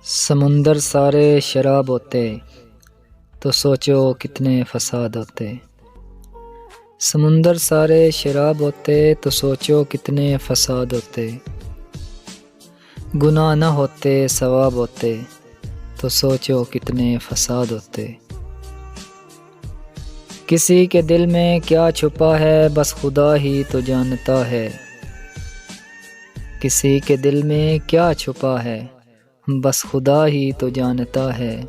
سمندر سارے شراب ہوتے تو سوچو کتنے فساد ہوتے۔ سمندر سارے شراب ہوتے تو سوچو کتنے فساد ہوتے۔ گناہ نہ ہوتے ثواب ہوتے تو سوچو کتنے فساد ہوتے۔ کسی کے دل میں کیا چھپا ہے بس خدا ہی تو جانتا ہے۔ کسی کے دل میں کیا چھپا ہے بس خدا ہی تو جانتا ہے۔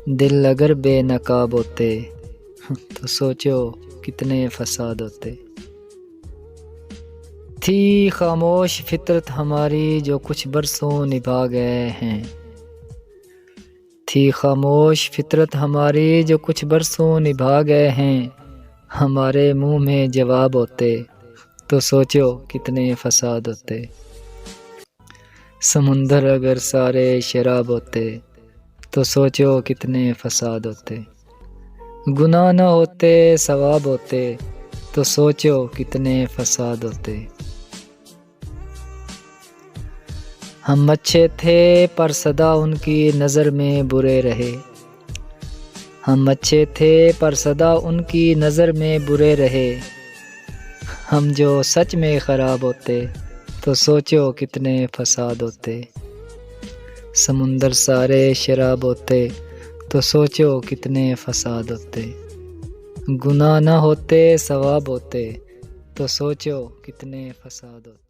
دل اگر بے نقاب ہوتے تو سوچو کتنے فساد ہوتے۔ تھی خاموش فطرت ہماری جو کچھ برسوں نبھا گئے ہیں۔ تھی خاموش فطرت ہماری جو کچھ برسوں نبھا گئے ہیں۔ ہمارے منہ میں جواب ہوتے تو سوچو کتنے فساد ہوتے۔ سمندر اگر سارے شراب ہوتے تو سوچو کتنے فساد ہوتے۔ گناہ نہ ہوتے ثواب ہوتے تو سوچو کتنے فساد ہوتے۔ ہم اچھے تھے پر سدا ان کی نظر میں برے رہے۔ ہم اچھے تھے پر سدا ان کی نظر میں برے رہے۔ ہم جو سچ میں خراب ہوتے تو سوچو کتنے فساد ہوتے۔ سمندر سارے شراب ہوتے تو سوچو کتنے فساد ہوتے۔ گناہ نہ ہوتے ثواب ہوتے تو سوچو کتنے فساد ہوتے۔